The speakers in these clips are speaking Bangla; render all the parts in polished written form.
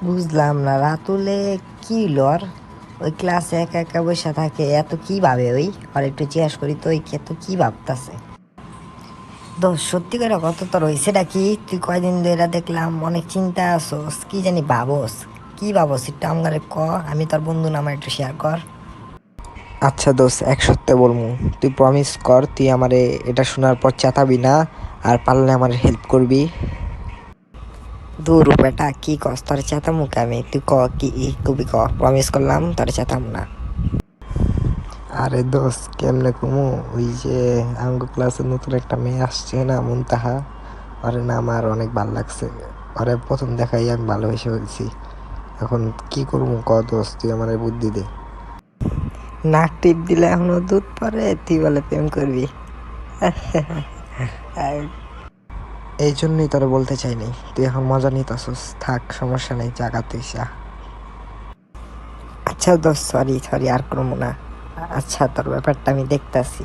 বুঝলাম না রাতুলে কি লর ওই ক্লাসে একা একা বসে থাকে এত কি ভাবে ওই আর একটু জিজ্ঞাসা করি তো ওই এত কি ভাবতাছে। তো সত্যি করে কত তোর হয়েছেটা কি? তুই কয়দিন ধরে দেখলাম অনেক চিন্তা আছোস, কি জানি ভাবস, কি ভাবস একটু আমার ক, আমি তোর বন্ধু না, আমার একটু শেয়ার কর। আচ্ছা দোস্ত, এক সত্যি বলমু, তুই প্রমিস কর তুই আমারে এটা শোনার পর চেতাবি না, আর পারলে আমার হেল্প করবি। দূর বেটা কি কস, তোর চেতাম মুখে আমি, তুই ক কি কবি ক, প্রমিস করলাম তোর চেতাম না। আরে দোস্ত কেমনে কমু, ওই যে আঙ্গ ক্লাসে নতুন একটা মেয়ে আসছে না, মুনতাহা, আরে না আমার অনেক ভাল লাগছে। আরে প্রথম দেখাই আমি ভালোবেসে ফেলছি। এখন কি করবো ক দোস্ত, তুই আমার বুদ্ধি দে। নাক টিপ দিলে এখনো দুধ পরে, তুই বলে প্রেম করবি? এই জন্যই তোরা বলতে চাইনি, তুই এখন মজা নিতাছস, থাক সমস্যা নেই, জাগা তুই যা। আচ্ছা দোস্ত, সরি সরি, আর করবো না। আচ্ছা তোর ব্যাপারটা আমি দেখতাছি।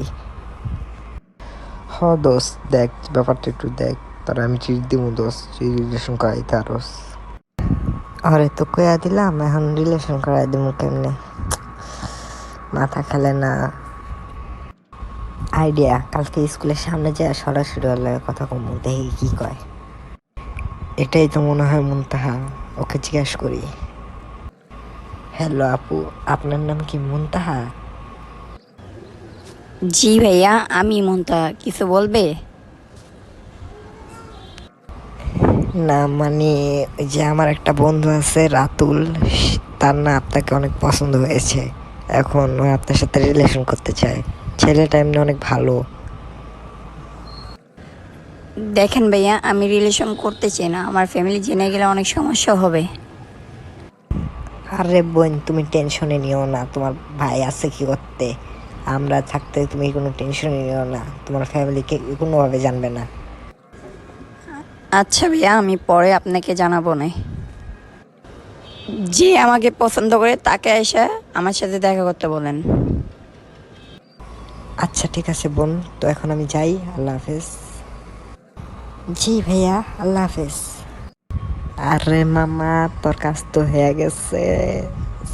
হ দোস্ত দেখ, ব্যাপারটা একটু দেখ, তোরা আমি ট্রিট দিমু দোস্ত, তুই রিলেশন করাইতে আরস। আরে তো কয়া দিলাম, এখন রিলেশন করাই দিমু কেমনে? মাথা খেলে না। আইডিয়া, কালকে স্কুলের সামনে যায় সরাসরি ওর লগে কথা কমু, দেখি কি কয়। এটাই তো মনে হয় মুনতাহা, ওকে জিজ্ঞাসা করি। হ্যালো আপু, আপনার নাম কি মুনতাহা? জি ভাইয়া, আমি মুনতাহা, কিছু বলবে? না মানে ওই যে আমার একটা বন্ধু আছে রাতুল, তার না আপনাকে অনেক পছন্দ হয়েছে, এখন ও আপনার সাথে রিলেশন করতে চায়। ছেলেটা এমনি অনেক ভালো। দেখেন ভাইয়া, আমি রিলেশন করতে চাই না, আমার ফ্যামিলি জেনে গেলে অনেক সমস্যা হবে। আরে বোন তুমি টেনশনে নিও না, তোমার ভাই আছে কি করতে, আমরা থাকতে তুমি কোনো টেনশনে নিও না, তোমার ফ্যামিলিকে কোনোভাবে জানবে না। আচ্ছা ভাইয়া, আমি পরে আপনাকে জানাবো না। যে আমাকে পছন্দ করে তাকে এসে আমার সাথে দেখা করতে বলেন। আচ্ছা ঠিক আছে বোন, তো এখন আমি যাই, আল্লাহ হাফেজ। জি ভাইয়া, আল্লাহ হাফেজ। আরে মামা, তোর কাজ তো হয়ে গেছে,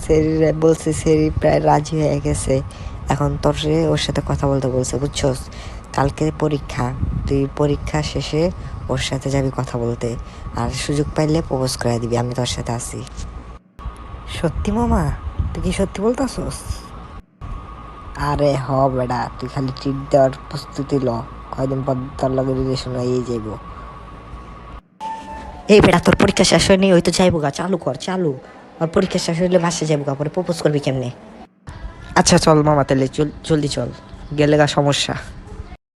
সেরিরে বলছে, সেরি প্রায় রাজি হয়ে গেছে। এখন তোর ওর সাথে কথা বলতে বলছে, বুঝছস? কালকে পরীক্ষা, তুই পরীক্ষা শেষে ওর সাথে যাবি কথা বলতে, আর সুযোগ পাইলে প্রপোজ করে দিবি, আমি তোর সাথে আছি। সত্যি মামা? তুই কি সত্যি বলতাছস? আরে হ বেটা, তুই খালি ট্রিট দেওয়ার প্রস্তুতি ল, কয়দিন পর তোর লগে রিলেশন হয়ে যাইব। এই বেটা, তোর পরীক্ষা শেষ হয়নি, ওই তো যাইবো গা, চালু কর চালু। আর পরীক্ষা শেষ হইলে বাসে যাইবো গা, পরে প্রপোজ করবি কেমনে? আচ্ছা চল মামা, তাহলে চল, জলদি চল, গেলে গা সমস্যা।